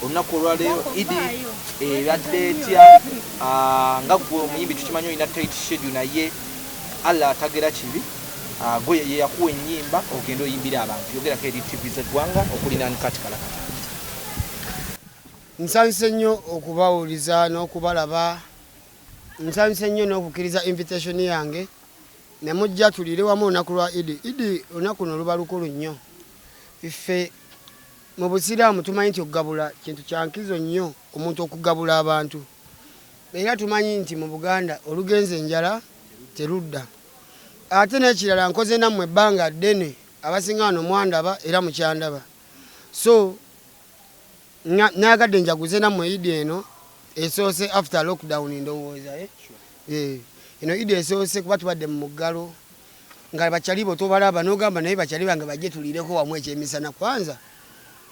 olunaku olwaleero Idi ebadde etya nga gwe omuyimbi tukimanyi olina tight schedule naye Allah atagera kibi gwe ye yakuwa ennyimba ogenda oyimbira abantu yogerako eri TV z'eggwanga okulina nkati kalakata. Nsanyuse nnyo okubawuliza n'okubalaba, nsanyuse nnyo n'okukkiriza invitation yange ne mujja tulire wamu olunaku lwa Idi olunaku luno luba lukulu nnyo. Iffe mu Busiraamu tumanyi nti okugabula kintu kya nkizo nnyo omuntu okugabula abantu, era tumanyi nti mu Buganda olugenze enjala terudda. Ate n'ekirala nkoze nammwe ebbanga ddene abasinga wano mwandaba era mukyandaba, so nagadde njaguze nammwe Idi eno esoose after lockdown ndowooza eno Idi esoose kuba tubadde mu muggalo nga bakyalibo tobalaba n'ogamba naye bakyali bange bajje tulireko wamu ekyemisana kwanza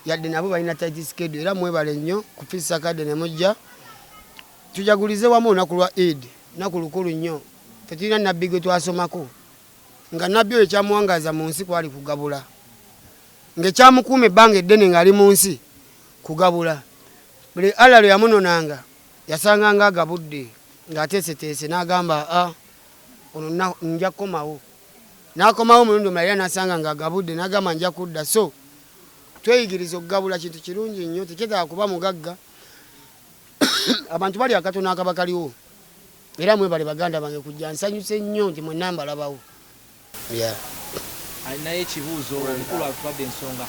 yadde nabo balina tight schedule era mwebale nnyo ku Fisa Academy ne mujja tujagulize wamu olunaku lwa Idi, lunaku lukulu nnyo. Tetulina nabbi gwe twasomako nga nabbi oyo ekyamuwangaza mu nsi kwali kugabula, ng'ekyamukuuma ebbanga eddene ng'ali mu nsi kugabula. Buli Allah lwe yamunonanga yasanganga agabudde ng'ateeseteese n'agamba ono nja kukomawo. N'akomawo omulundi omulala era n'asanga ng'agabudde n'agamba nja kudda. So tweyigiriza okugabula kintu kirungi nnyo, tekyetaaga kuba mugagga. Abantu bali akatono akaba kaliwo era mwebale baganda bange kujja, nsanyuse nnyo nti mwenna mbalabawo. Alinayo ekibuuzo omukulu atubadde ensonga,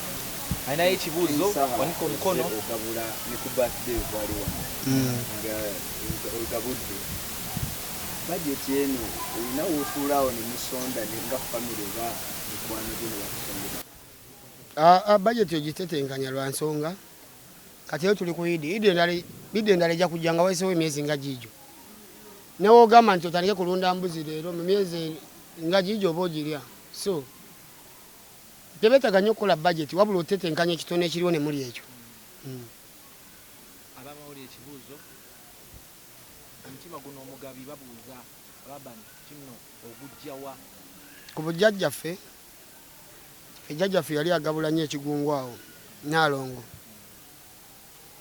alinayo ekibuuzo wanika omukono ogabula ne ku birthday okwaliwa nga ogabudde bajeti eno olina wotuulaawo ne musonda nga famire oba mikwano gye ne bakusondera? Bajeti ogitetenkanya lwa nsonga kati yo tuli ku Idi endala ejja kujja nga wayisewo emyezi nga giijo, newe ogamba nti otandike kulunda mbuzi leero mu myezi nga giijo oba ogirya. So tebeetaga nnyo okukola bajeti wabula otetenkanya ekitono ekiriwo ne muli ekyo. abamawulire ekibuuzo omutima guno omugabi babuuza ababani kino ogujjawa ku bujjajjaffe. Ejjajjaffe yali agabula nnyo ekigungu awo Naalongo,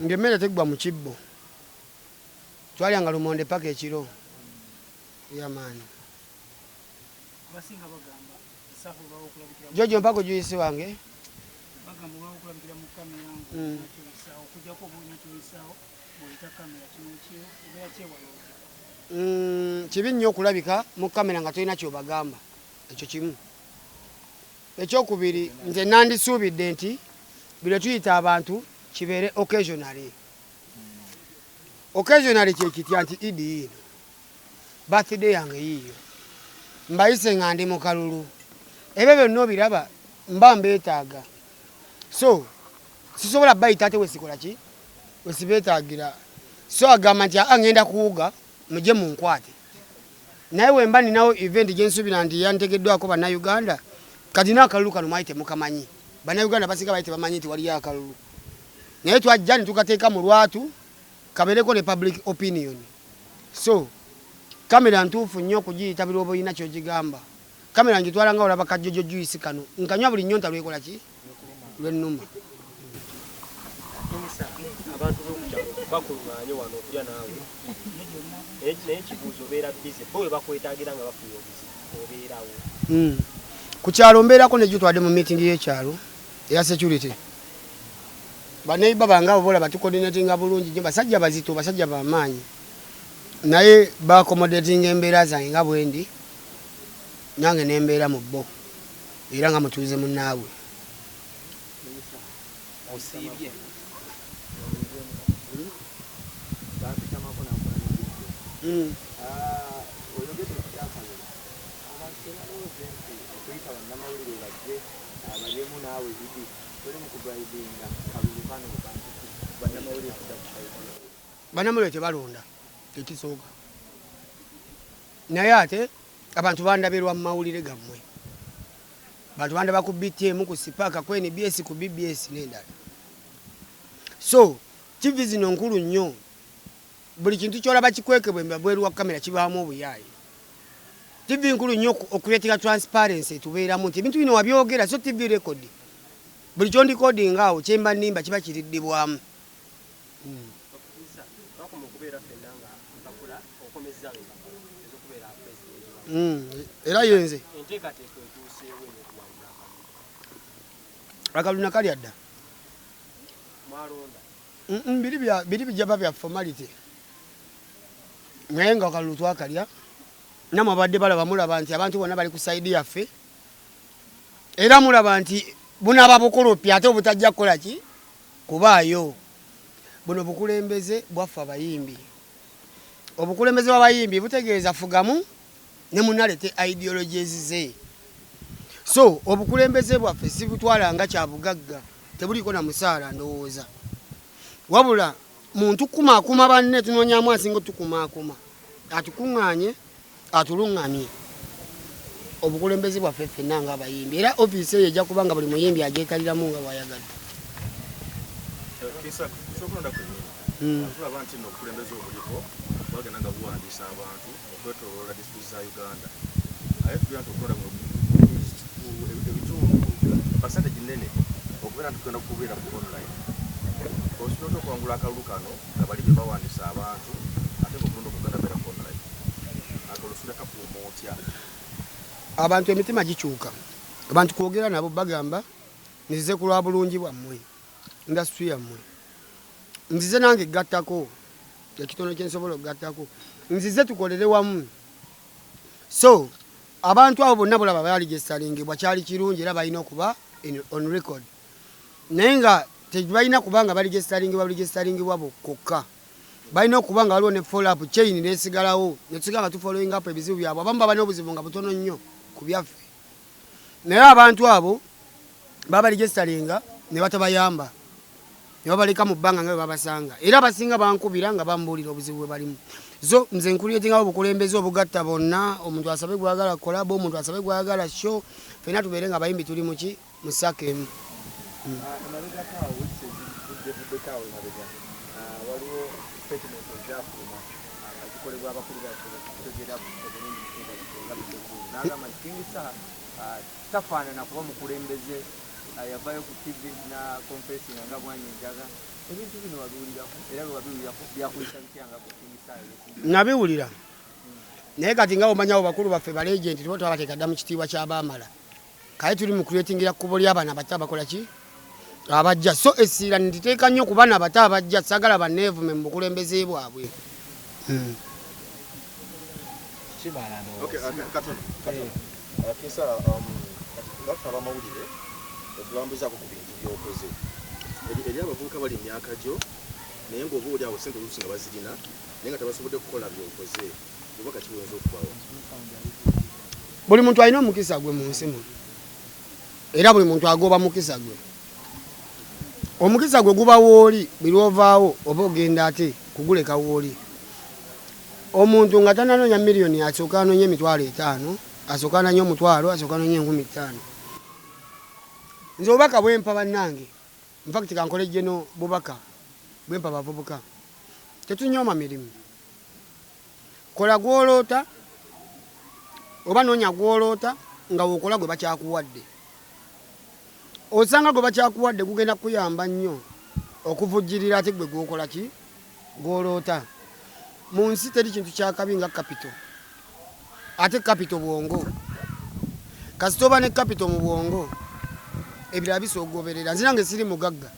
ng'emmere teggwa mu kibbo, twalyanga lumonde paka ekiro yamaani. Jojo mpaka ojuyise wange kibi nnyo okulabika mu kamera nga tolina kyobagamba, ekyo kimu. Ekyokubiri nze nandisuubidde nti bino tuyita abantu kibeere occasionally. Occasionally kye kitya nti Idi yiino birthday yange yiiyo mbayise nga ndi mu kalulu, ebyo byonna obiraba mba mbeetaaga. So sisobola bayita ate wesikola ki wesibeetaagira. So agamba nti ngenda kuwuga mujye munkwate, naye wemba ninawo event gye nsuubira nti yantegeddwako bannayuganda kati n'akalulu kano mwali temukamanyi. Bannayuganda basinga bali tebamanyi nti waliyo akalulu, naye twajja ne tukateeka mu lwatu kabeereko ne public opinion. So kamera ntuufu nnyo okugiyita buli oba olina ky'ogigamba. Kamera ngitwala nga olaba kajjojo juice kano nkanywa buli nnyonta lwekola ki lw'ennuma. Abantu bakulumanye wano okulya naawe naye ekibuuzo obeera bize bo we bakwetaagira nga bafunye obuzibu obeerawo. Ku kyalo mbeerako ne gitwadde mu meeting y'ekyalo eya security. Baneiba bange abo bola batukoordinatinga bulungi nnyo, basajja bazito, basajja bamaanyi, naye baakomodatinga embeera zange nga bwendi nange nembeera mu bo era nga mutuuze munnaabwe. osiibye Bannamawulire tebalonda ekisooka, naye ate abantu bandabirwa mu mawulire gammwe, bantu bandaba ku BTM ku Sipaka ku NBS ku BBS n'endala. So TV zino nkulu nnyo, buli kintu kyolaba kikwekebwe bweru wa kamera kibaamu obuyaayi. TV nkulu nnyo okuleetera transparency tubeeramu nti ebintu bino wabyogera, so TV record buli kyondi coding awo kyemba nnimba kiba kiriddibwamu. Bako mukubeera ffenna nga mpapula okomezanga ezokubeera president era yenze enteekateeka etuuseewo enyokuwangula akaluna kali adda mwalonda biri bijaba bya formality naye nga akalulu twakalya namwe badde balaba mulaba nti abantu bonna bali ku saidi yaffe era mulaba nti bunaba bukulupi ate obutajja kukola ki kubaayo buno bukulembeze bwaffe abayimbi obukulembeze bw'abayimbi butegeeza fugamu ne munalete ideologies ze so obukulembeze bwaffe si butwala nga kya bugagga tebuliko na musaala ndowooza wabula muntu kumaakuma banne tunoonyamu asinga tukumaakuma atukuŋŋaanye atuluŋŋamye obukulembeze bwaffe ffenna nga abayimbi era ofiisi eyo ejja kuba nga buli muyimbi ajeetaliramu nga bw'ayagadde tulaba nti n'obukulembeze obuliko bwagenda nga buwandiisa abantu okwetooloola disitulikiti za Uganda aye tugenda nti okulonda ebitundu percentage nene okubeera nti tugenda kubeera ku online osinota okuwangula akalulu kano nga bali bye bawandiisa abantu ate ngaokulonda okugenda beera ku online akalufira kakuuma otya abantu emitima gikyuka abantu kwogera nabo bagamba nizize ku lwa bulungi bwammwe indasitule yammwe nzize nange gattako ekitono kyensobola okugattako nzize tukolere wamu so abantu abo bonna bulaba baligestaringibwa kyali kirungi era balina okuba on record naye nga tebalina kuba nga baligestaringibwa bokka balina okuba nga waliwo ne follow up chain nesigalawo netusiga nga tufollowing up ebizibu byabwe abamu baba n'obuzibu nga butono nnyo ku byaffe naye abantu abo babaligestaringa ne batabayamba nebabaleka mu bbanga nga bwe babasanga era abasinga bankubira nga bambuulira obuzibu bwe balimu so nze nkuliyetingawo obukulembeze obugatta bonna omuntu asabe gwagala kolabo omuntu asabe gwagala show fena tubeere nga abayimbi tuli muki musaka emu waliwo statement ezafuluma zikolebwa abakulu baffe kutegera nagamba kingisa tafaanana kuba mukulembeze yavayo ku TV na confessing nga bwanyi njaga ebintu bino wabiwulirako era wabiwulirako byakulisa bitya nga kutingisayo nabiwulira naye kati nga omanyawo bakulu baffe balegenti tibo twabateekadda mu kitiibwa ky'abaamala kale tuli mu kuletingira kkubo ly'abaana bato abakola ki abajja so essira nditeeka nnyo ku baana bato abajja sagala baneevume mu bukulembeze bwabwe baffe abamawulire otulambuzaako ku bintu byokoze eri abavubuka bali emyaka gyo naye ngaoba oli awo sente oluusi nga bazirina naye nga tebasobodde kukola byokoze obubaka kiwinza okubawo buli muntu alina omukisa gwe mu nsi muno era buli muntu agoba mukisa gwe omukisa gwe guba wooli bilwovaawo oba ogenda ate kuguleka wooli omuntu nga tananoonya miliyoni asooka anoonya $5,000 asooka anoonya $1,000 asooka anoonya $5,000 nze obubaka bwempa bannange infact kankole jeno bubaka bwempa bavubuka tetunyooma mirimu kola gwoloota oba noonya gwoloota nga wokola gwe bakyakuwadde osanga gwe bakyakuwadde gugenda kuyamba nnyo okuvujjirira ate gwe gwokola ki gwoloota mu nsi teri kintu kyakabi nga kapito ate kapito bwongo kasita oba ne kapito mu bwongo ebirala bisogoberera nzira nge siri mugagga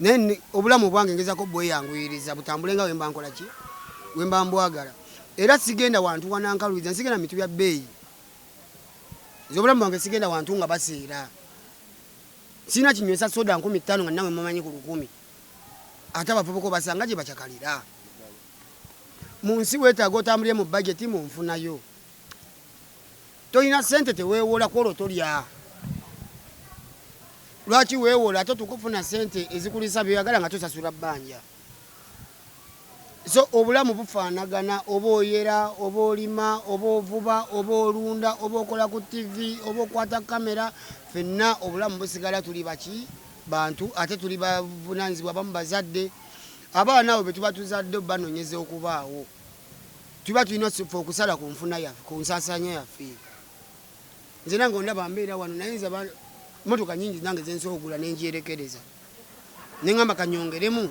naye obulamu bwange ngezako bweyanguyiriza butambule nga wemba nkola ki wemba mbwagala era sigenda wantu wanankaluliza nsigenda mitu bya bbeeyi nze obulamu bwange sigenda wantu nga baseera sina kinywesa soda 15 nga nawe mumanyi ku 10 ate abavubuka basanga gye bakyakalira mu nsi weetaaga otambulire mu bajeti mu nfunayo tolina sente teweewola kwolwo tolya lwaki weewola ate tukufuna sente ezikulisa byeyagala nga tosasula bbanja so obulamu bufaanagana oba oyera oba olima oba ovuba oba olunda oba okola ku TV oba okwata kamera fenna obulamu busigala tuli baki bantu ate tuli bavunanyizibwa bamu bazadde abaana abo betuba tuzadde banoonyeza okubaawo tuba tulina ffe okusala ku nfuna yaffe ku nsaasanya yaffe nze nange ondaba mbeera wano naye nze motoka nyingi nange zensobola okugula nenjerekereza neŋŋamba kanyongeremu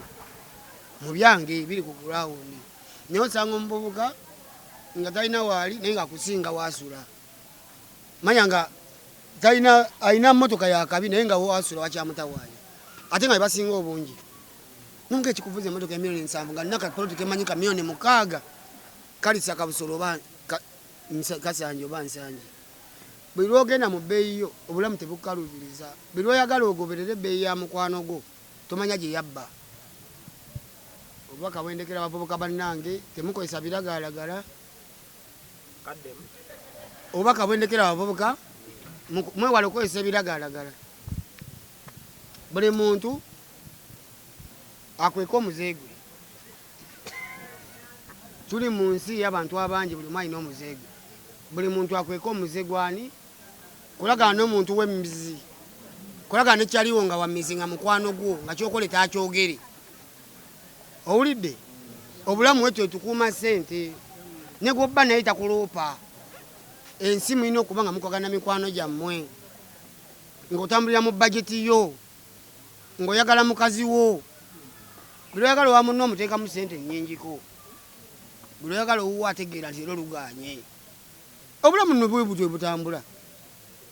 mu byange biri ku ground naye osanga omuvubuka nga talina waali naye nga kusinga wasula manya nga alina mmotoka yakabi naye nga wasula wakyamutawaanya ate nga bebasinga obungi nunga ekikuvuza emmotoka emiliyoni 7 nga nina kapolo tukemanyika miliyoni 6 kalisa kabusolo kasanje oba nsanje buli lwogenda mu bbeeyi yo obulamu tebukalubiriza buli lwoyagala ogoberere ebbeeyi ya mukwano gwo tomanya gye yabba obubaka bwendekera abavubuka bannange temukozesa biragalalagala obubaka bwendekera abavubuka mwewale okukozesa ebiragalalagala buli muntu akweka omuzeegwe tuli mu nsi y'abantu abangi buli omu alina omuzeegwe buli muntu akweka omuzegwani kulagana n'omuntu w'emizi kulagana nekyaliwo nga wamizi nga mukwano gwo nga kyokole takyogere owulidde obulamu wetwe tukuuma ssente ne gwobba naye takuloopa ensi mulina okuba nga mukwagana mikwano gyammwe ng'otambulira mu bajeti yo ng'oyagala mukazi wo buli oyagala owa munno omuteekamu ssente nnyingiko buli oyagala owuwo ategeera nti era oluganye obulamu nno bwe butambula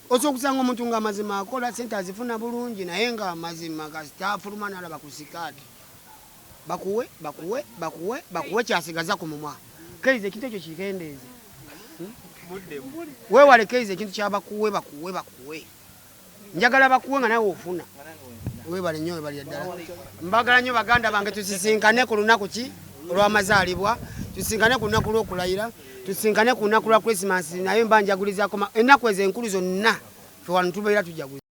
osobola okusanga omuntu ng'amazima akola ssente azifuna bulungi naye ng'amazima kasitafuluma n'alaba ku sikaati bakuwe kyasigaza ku mumwa keiza ekintu ekyo kikendeeze weewale keiza ekintu kyabakuwe njagala bakuwe nga nawe ofuna weebale nnyo webalya ddala mbagala nnyo baganda bange tusisinkane ku lunaku ki olw'amazaalibwa tusisinkane ku lunaku lw'okulayira tusisinkane ku lunaku lwa Christmas naye mba njagulizaako ennaku ezo enkulu zonna fe wano tubeera tujaguliza